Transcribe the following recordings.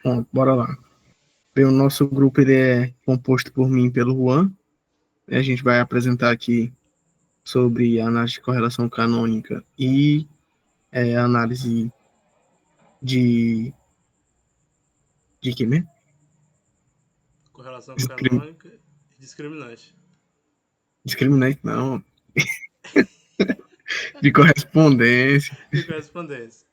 Bom, bora lá. Bem, o nosso grupo ele é composto por mim e pelo Juan. A gente vai apresentar aqui sobre a análise de correlação canônica e análise de... De que mesmo? Correlação Discrim, canônica e discriminante. discriminante, não. De correspondência. E correspondência.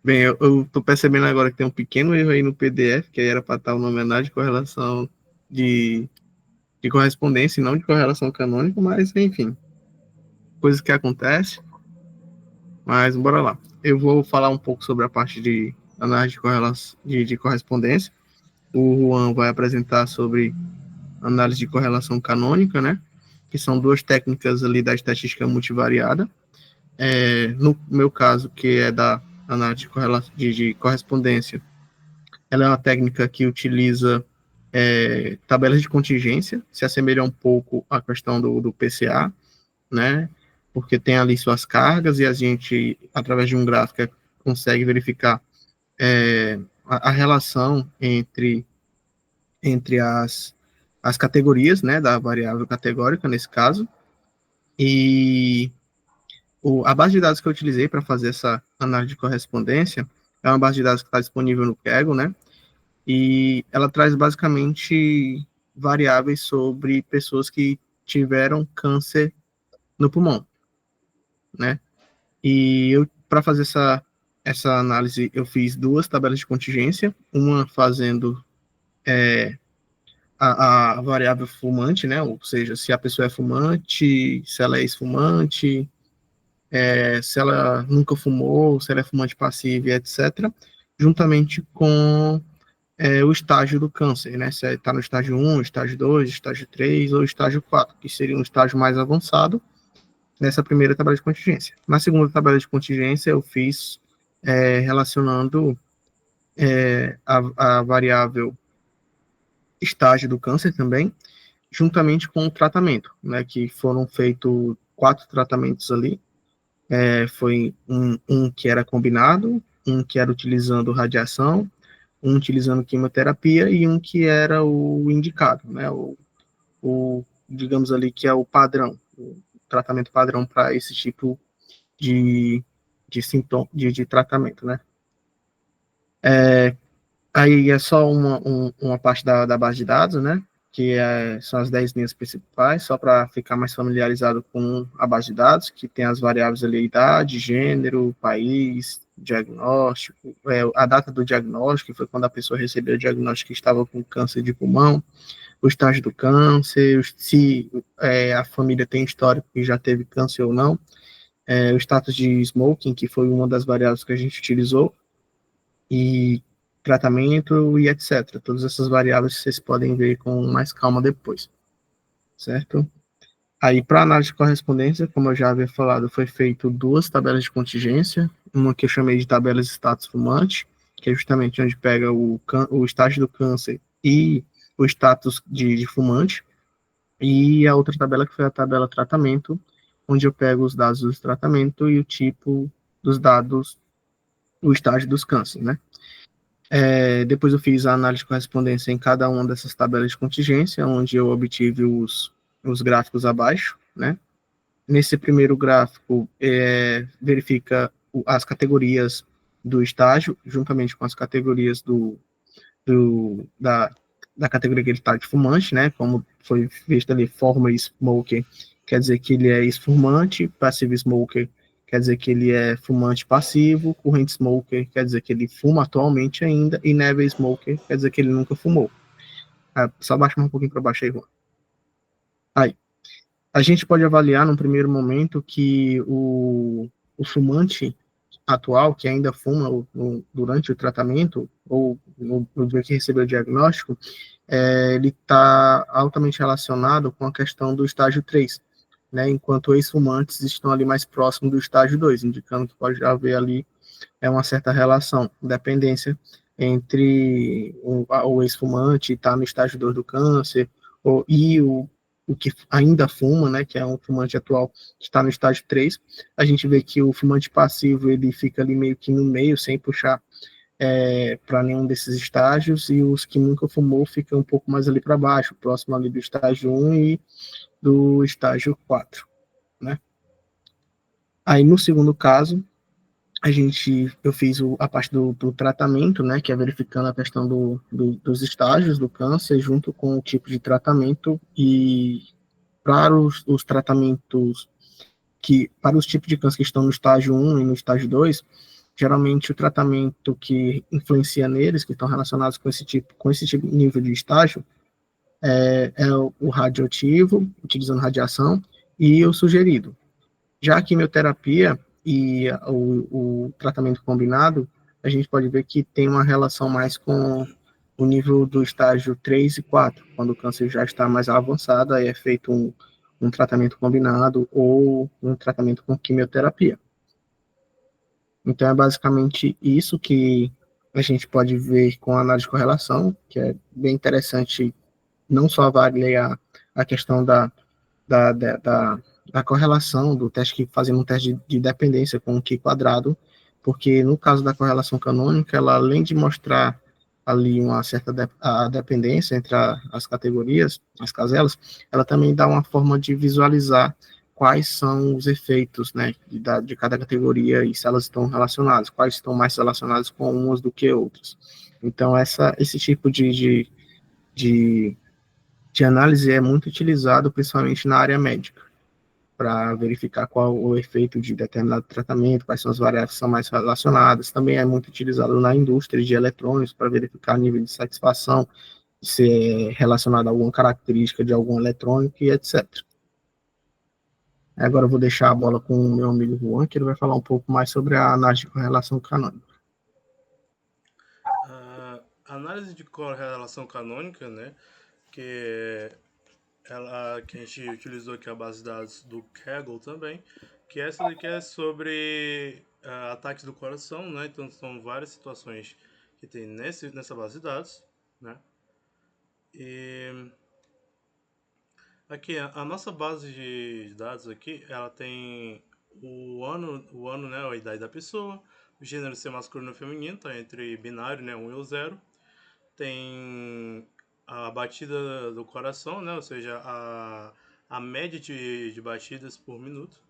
Bem, eu tô percebendo agora que tem um pequeno erro aí no PDF, que aí era para estar o nome análise de correlação de, de correspondência e não de correlação canônica, mas enfim, coisas que acontecem. Mas bora lá. Eu vou falar um pouco sobre a parte de análise de correspondência. O Juan vai apresentar sobre análise de correlação canônica, né? Que são duas técnicas ali da estatística multivariada. No meu caso, que é da análise de correspondência, ela é uma técnica que utiliza tabelas de contingência, se assemelha um pouco à questão do PCA, né? Porque tem ali suas cargas e a gente, através de um gráfico, consegue verificar a relação entre as categorias, né, da variável categórica, nesse caso, e a base de dados que eu utilizei para fazer essa análise de correspondência é uma base de dados que está disponível no Kaggle, né, e ela traz basicamente variáveis sobre pessoas que tiveram câncer no pulmão, né, e eu, para fazer essa análise, eu fiz duas tabelas de contingência, uma fazendo a variável fumante, né? Ou seja, se a pessoa é fumante, se ela é ex-fumante, se ela nunca fumou, se ela é fumante passiva, etc., juntamente com o estágio do câncer, né? Se está no estágio 1, estágio 2, estágio 3 ou estágio 4, que seria um estágio mais avançado nessa primeira tabela de contingência. Na segunda tabela de contingência, eu fiz relacionando a variável estágio do câncer também, juntamente com o tratamento, né, que foram feitos 4 tratamentos ali, foi um que era combinado, um que era utilizando radiação, um utilizando quimioterapia e um que era o indicado, né, digamos ali que é o padrão, o tratamento padrão para esse tipo de sintoma, de tratamento, né. Aí é só uma parte da base de dados, né? Que são as 10 linhas principais, só para ficar mais familiarizado com a base de dados, que tem as variáveis ali, idade, gênero, país, diagnóstico, a data do diagnóstico, que foi quando a pessoa recebeu o diagnóstico que estava com câncer de pulmão, o estágio do câncer, se a família tem histórico que já teve câncer ou não, o status de smoking, que foi uma das variáveis que a gente utilizou, e tratamento e etc. Todas essas variáveis vocês podem ver com mais calma depois, certo? Aí, para análise de correspondência, como eu já havia falado, foi feito duas tabelas de contingência, uma que eu chamei de tabelas status fumante, que é justamente onde pega o estágio do câncer e o status de fumante, e a outra tabela que foi a tabela tratamento, onde eu pego os dados do tratamento e o tipo dos dados, o estágio dos cânceres, né? Depois eu fiz a análise de correspondência em cada uma dessas tabelas de contingência, onde eu obtive os gráficos abaixo, né? Nesse primeiro gráfico, verifica as categorias do estágio, juntamente com as categorias da categoria que ele está de fumante, né? Como foi visto ali, former smoker, quer dizer que ele é ex-fumante, passive smoker quer dizer que ele é fumante passivo, current smoker quer dizer que ele fuma atualmente ainda, e never smoker quer dizer que ele nunca fumou. Só baixa um pouquinho para baixo aí, Juan. Aí, a gente pode avaliar num primeiro momento que o fumante atual, que ainda fuma durante o tratamento, ou no dia que recebeu o diagnóstico, ele está altamente relacionado com a questão do estágio 3, né, enquanto ex-fumantes estão ali mais próximo do estágio 2, indicando que pode haver ali uma certa relação, dependência entre o ex-fumante estar no estágio 2 do câncer, e o que ainda fuma, né, que é um fumante atual que está no estágio 3, a gente vê que o fumante passivo ele fica ali meio que no meio, sem puxar para nenhum desses estágios, e os que nunca fumou ficam um pouco mais ali para baixo, próximo ali do estágio 1 e do estágio 4, né? Aí no segundo caso, eu fiz a parte do tratamento, né, que é verificando a questão dos estágios do câncer, junto com o tipo de tratamento, e para os tratamentos para os tipos de câncer que estão no estágio 1 e no estágio 2, geralmente o tratamento que influencia neles, que estão relacionados com esse tipo nível de estágio, é o radioativo, utilizando radiação, e o sugerido. Já a quimioterapia e o tratamento combinado, a gente pode ver que tem uma relação mais com o nível do estágio 3 e 4, quando o câncer já está mais avançado, aí é feito um tratamento combinado ou um tratamento com quimioterapia. Então, é basicamente isso que a gente pode ver com a análise de correlação, que é bem interessante, não só avaliar a questão da, da, da, da correlação do teste, que fazendo um teste de dependência com o Q quadrado, porque no caso da correlação canônica, ela além de mostrar ali uma certa a dependência entre as categorias, as caselas, ela também dá uma forma de visualizar quais são os efeitos, né, de cada categoria e se elas estão relacionadas, quais estão mais relacionadas com umas do que outras. Então, esse tipo de, de análise é muito utilizado principalmente na área médica, para verificar qual o efeito de determinado tratamento, quais são as variáveis que são mais relacionadas. Também é muito utilizado na indústria de eletrônicos para verificar nível de satisfação, se é relacionado a alguma característica de algum eletrônico e etc. Agora eu vou deixar a bola com o meu amigo Juan, que ele vai falar um pouco mais sobre a análise de correlação canônica. A análise de correlação canônica, né, que que a gente utilizou aqui a base de dados do Kaggle também, que essa daqui é sobre ataques do coração, né? Então são várias situações que tem nessa base de dados, né? E aqui a nossa base de dados aqui, ela tem o ano, né, a idade da pessoa, o gênero ser masculino ou feminino, tá entre binário, né, 1 e o 0. Tem a batida do coração, né? Ou seja, a média de batidas por minuto.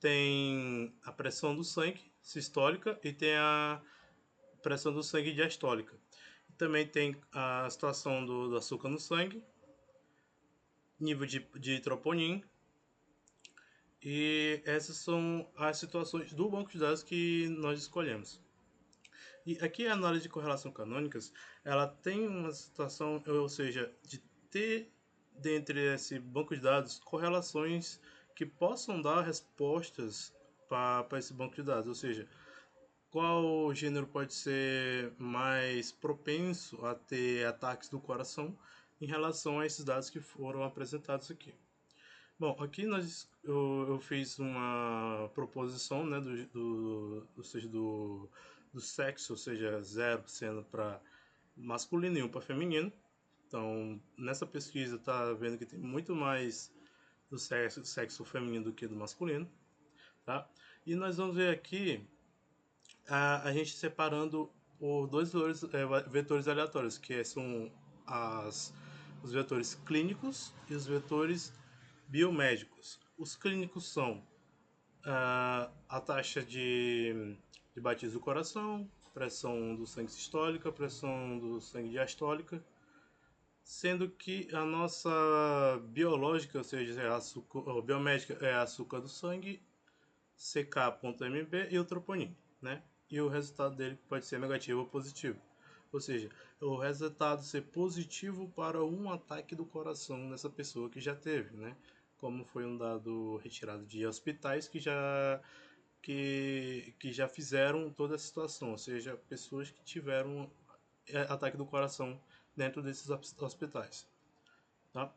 Tem a pressão do sangue sistólica e tem a pressão do sangue diastólica. Também tem a situação do açúcar no sangue, nível de troponin. E essas são as situações do banco de dados que nós escolhemos. E aqui a análise de correlação canônicas, ela tem uma situação, ou seja, de ter dentre esse banco de dados correlações que possam dar respostas para esse banco de dados, ou seja, qual gênero pode ser mais propenso a ter ataques do coração em relação a esses dados que foram apresentados aqui. Bom, aqui eu fiz uma proposição, né, ou seja, do sexo, ou seja, 0 sendo para masculino e 1 para feminino. Então, nessa pesquisa está vendo que tem muito mais do sexo feminino do que do masculino, tá? E nós vamos ver aqui a gente separando por dois vetores aleatórios, que são os vetores clínicos e os vetores biomédicos. Os clínicos são a taxa de batidas do coração, pressão do sangue sistólica, pressão do sangue diastólica, sendo que a nossa biológica, ou seja, a biomédica é açúcar do sangue, CK.MB e o troponin, né? E o resultado dele pode ser negativo ou positivo. Ou seja, o resultado ser positivo para um ataque do coração nessa pessoa que já teve, né? Como foi um dado retirado de hospitais que já fizeram toda a situação, ou seja, pessoas que tiveram ataque do coração dentro desses hospitais, tá?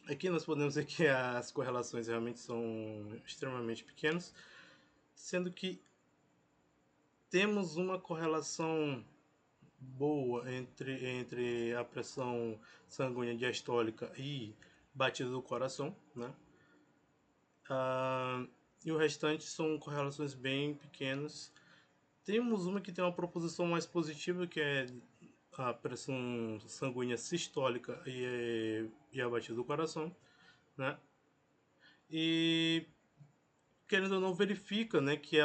Aqui nós podemos ver que as correlações realmente são extremamente pequenas, sendo que temos uma correlação boa entre a pressão sanguínea diastólica e batida do coração, né? E o restante são correlações bem pequenas, Temos uma que tem uma proposição mais positiva, que é a pressão sanguínea sistólica e a batida do coração, né? E querendo ou não verifica, né, que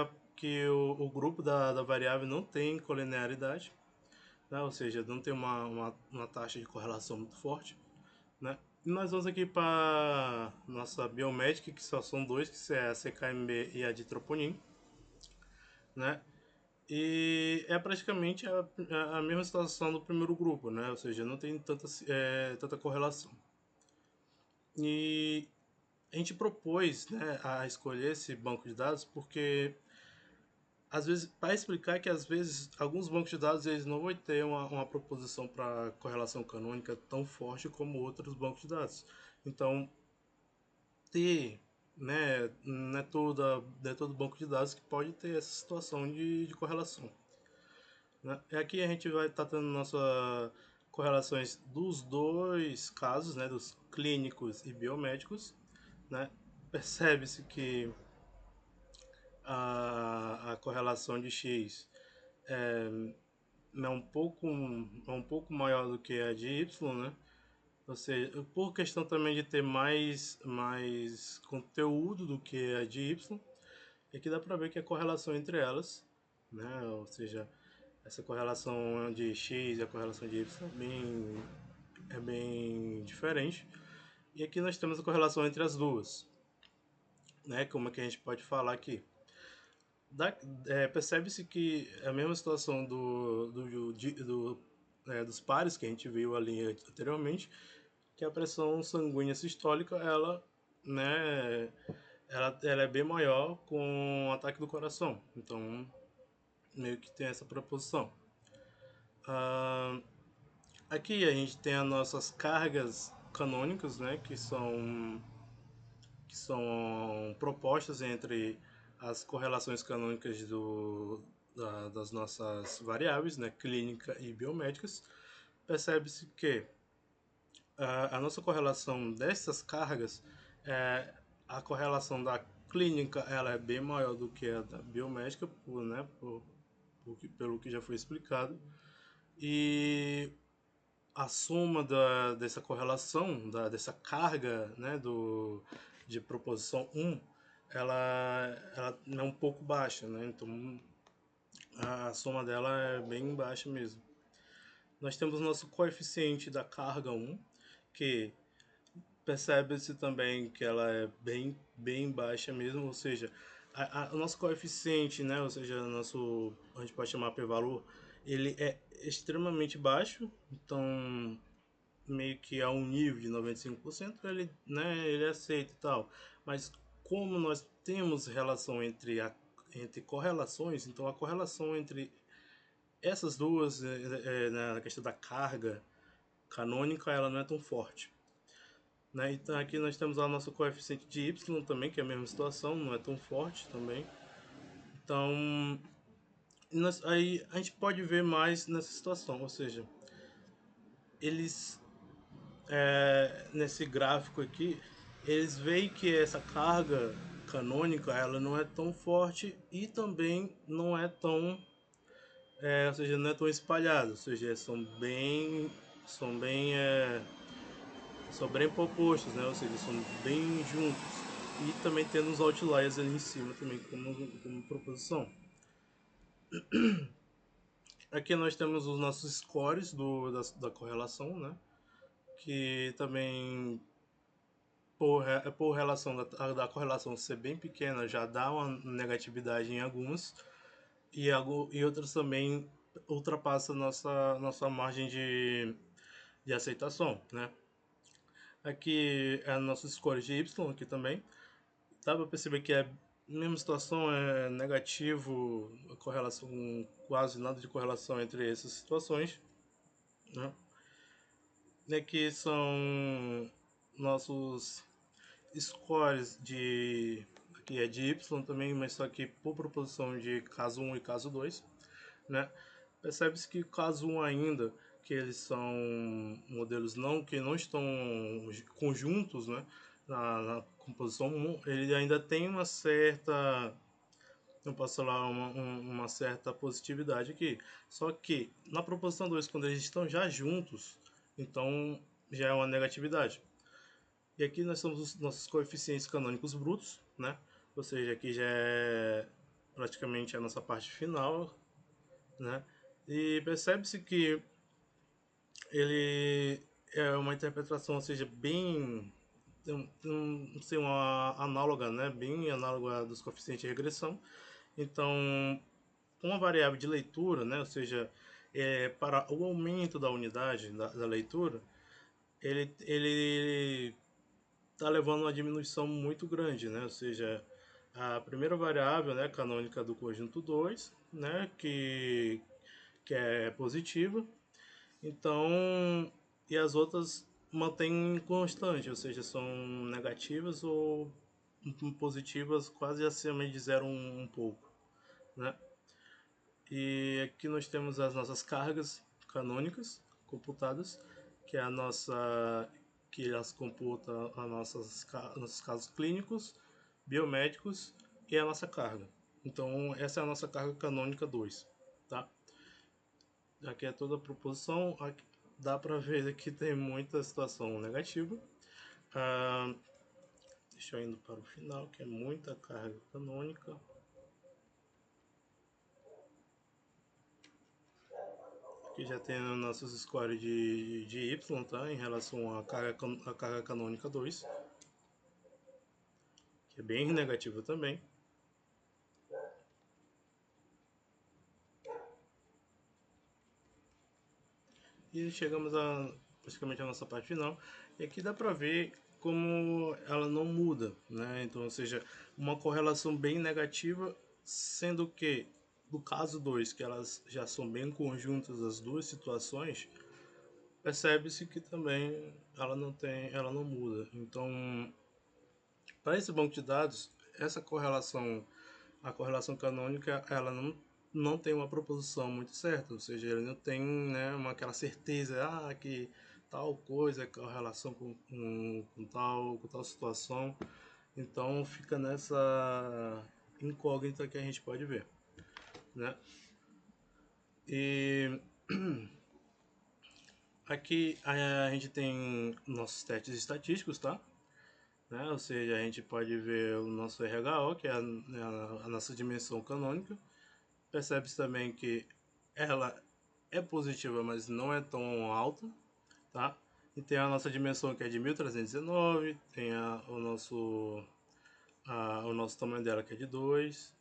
o grupo da variável não tem colinearidade, né? Ou seja, não tem uma taxa de correlação muito forte, né? E nós vamos aqui para nossa biomédica, que só são dois, que é a CKMB e a de troponin, né? E é praticamente a mesma situação do primeiro grupo, né? Ou seja, não tem tanta correlação. E a gente propôs, né, a escolher esse banco de dados porque, às vezes, para explicar que às vezes alguns bancos de dados eles não vão ter uma proposição para correlação canônica tão forte como outros bancos de dados. Então, ter, né, não é todo banco de dados que pode ter essa situação de correlação. Né? E aqui a gente vai estar tendo nossas correlações dos dois casos, né, dos clínicos e biomédicos. Né? Percebe-se que a correlação de X é um pouco maior do que a de Y, né? Ou seja, por questão também de ter mais conteúdo do que a de Y, aqui dá para ver que a correlação entre elas, né? Ou seja, essa correlação de X e a correlação de Y é bem diferente. E aqui nós temos a correlação entre as duas, né? Como é que a gente pode falar aqui? Percebe-se que é a mesma situação dos pares que a gente viu ali anteriormente, que a pressão sanguínea sistólica, né, ela é bem maior com o ataque do coração. Então, meio que tem essa proposição. Ah, aqui a gente tem as nossas cargas canônicas, né, que são propostas entre as correlações canônicas das nossas variáveis, né, clínica e biomédicas. Percebe-se que a nossa correlação dessas cargas, é, a correlação da clínica ela é bem maior do que a da biomédica, pelo que já foi explicado. E a soma dessa correlação, dessa carga, né, de proposição um, ela é um pouco baixa, né? Então a soma dela é bem baixa mesmo. Nós temos o nosso coeficiente da carga um, que percebe-se também que ela é bem baixa mesmo, ou seja, o nosso coeficiente, né, ou seja, a gente pode chamar p-valor, ele é extremamente baixo, então meio que a um nível de 95%, ele aceita e tal. Mas como nós temos relação entre correlações, então a correlação entre essas duas, na questão da carga canônica, ela não é tão forte. Né? Então aqui nós temos o nosso coeficiente de y também, que é a mesma situação, não é tão forte também. Então, aí a gente pode ver mais nessa situação, ou seja, eles nesse gráfico aqui, eles veem que essa carga canônica ela não é tão forte e também não é tão, ou seja, não é tão espalhada, ou seja, são bem propostos, né? Ou seja, são bem juntos. E também tendo os outliers ali em cima também como proposição. Aqui nós temos os nossos scores da correlação, né? Que também por relação da correlação ser bem pequena, já dá uma negatividade em algumas, e outras também ultrapassa nossa margem de aceitação, né? Aqui é a nossa score de Y aqui também. Dá para perceber que é a mesma situação, é negativo, a correlação, quase nada de correlação entre essas situações, né? E aqui são nossos scores aqui é de Y também, mas só que por proposição de caso 1 e caso 2, né? Percebe-se que caso 1 ainda, que eles são modelos que não estão conjuntos, né? Na composição 1, ele ainda tem uma certa eu posso falar uma certa positividade aqui. Só que na proposição 2, quando eles estão já juntos, então já é uma negatividade. E aqui nós temos os nossos coeficientes canônicos brutos, né? Ou seja, aqui já é praticamente a nossa parte final, né? E percebe-se que ele é uma interpretação, ou seja, bem ser uma análoga, né? Bem análoga dos coeficientes de regressão. Então, uma variável de leitura, né? Ou seja, para o aumento da unidade da leitura, ele está levando uma diminuição muito grande, né? Ou seja, a primeira variável, né, canônica do conjunto 2, né, que é positiva, então, e as outras mantêm constante, ou seja, são negativas ou positivas quase acima de zero um pouco, né? E aqui nós temos as nossas cargas canônicas computadas, que é a nossa que elas computam nossos casos clínicos, biomédicos e a nossa carga. Então, essa é a nossa carga canônica 2, tá? Aqui é toda a proposição, aqui dá para ver que tem muita situação negativa. Ah, deixa eu indo para o final, que é muita carga canônica. Aqui já tem nossos scores de Y, tá? Em relação à carga canônica 2, que é bem negativa também. E chegamos a praticamente a nossa parte final. E aqui dá para ver como ela não muda, né? Então, ou seja, uma correlação bem negativa, sendo que no caso 2, que elas já são bem conjuntas as duas situações, percebe-se que também ela não muda. Então, para esse banco de dados, essa correlação, a correlação canônica, ela não tem uma proposição muito certa, ou seja, ele não tem, né, aquela certeza que tal coisa é correlação com tal situação. Então fica nessa incógnita que a gente pode ver, né? E aqui a gente tem nossos testes estatísticos, tá? Né? Ou seja, a gente pode ver o nosso RHO, que é a nossa dimensão canônica. Percebe-se também que ela é positiva, mas não é tão alta, tá? E tem a nossa dimensão que é de 1319, tem o nosso tamanho dela que é de 2,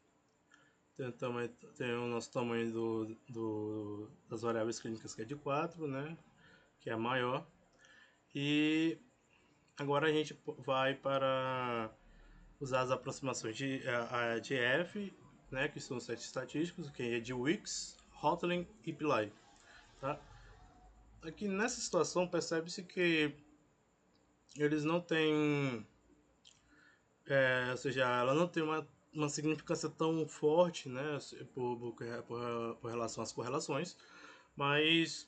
tem o nosso tamanho das variáveis clínicas que é de 4, né? Que é a maior. E agora a gente vai para usar as aproximações de F, né, que são os sete estatísticos, que é de Wix, Hotelling e Pillai. Tá? Aqui nessa situação percebe-se que eles não têm, ou seja, ela não tem uma significância tão forte, né, por relação às correlações, mas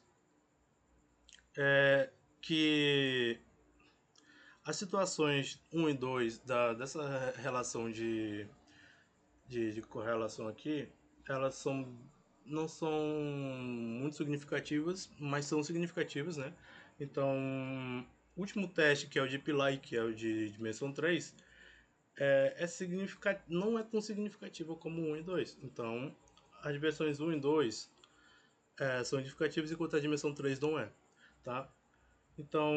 que as situações um e 2 dessa relação de correlação aqui, elas não são muito significativas, mas são significativas, né? Então, o último teste, que é o de Pillai, que é o de dimensão 3, não é tão significativo como 1 e 2. Então, as dimensões 1 e 2 são significativas, enquanto a dimensão 3 não é, tá? Então,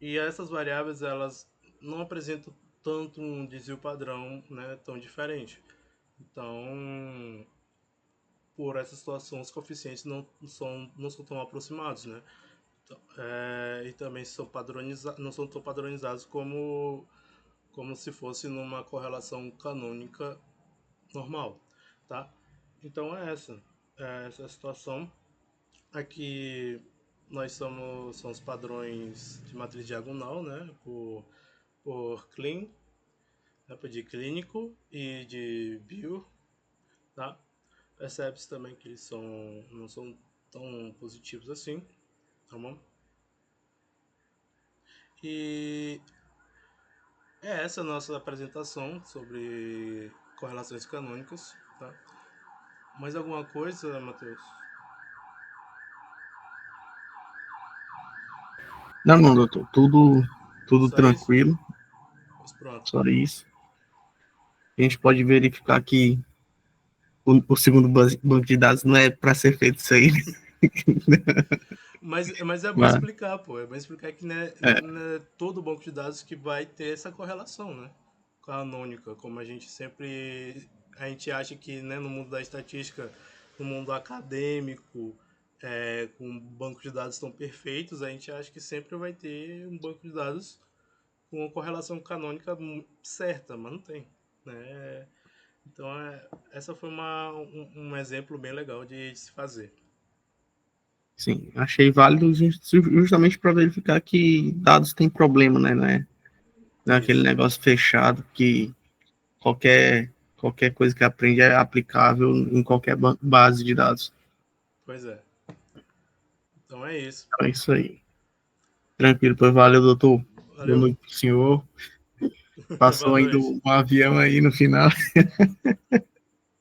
e essas variáveis, elas não apresentam tanto um desvio padrão, né, tão diferente. Então, por essa situação, os coeficientes não são tão aproximados, né? Então, e também não são tão padronizados como se fosse numa correlação canônica normal, tá? Então essa é a situação. Aqui nós são os padrões de matriz diagonal, né? Por clean, né? De clínico e de bio, tá? Percebe-se também que eles não são tão positivos assim, tá bom? E É essa a nossa apresentação sobre correlações canônicas, tá? Mais alguma coisa, Matheus? Não, não, doutor, tudo Só isso? tranquilo, Pois pronto. só isso. A gente pode verificar que o segundo banco de dados não é para ser feito isso aí, Mas é bom mas, explicar, pô. É bom explicar que é, não é todo banco de dados que vai ter essa correlação, né? Canônica, como a gente sempre. A gente acha que, né, no mundo da estatística, no mundo acadêmico, com bancos de dados tão perfeitos, a gente acha que sempre vai ter um banco de dados com uma correlação canônica certa, mas não tem, né? Então, essa foi um exemplo bem legal de se fazer. sim, achei válido justamente para verificar que dados têm problema, né? Não é aquele Isso. negócio fechado que qualquer coisa que aprende é aplicável em qualquer base de dados. Pois é. Então é isso. Então é isso aí. Tranquilo, pois valeu, doutor. Boa Valeu. noite pro senhor. Passou Boa ainda noite. um avião aí no final.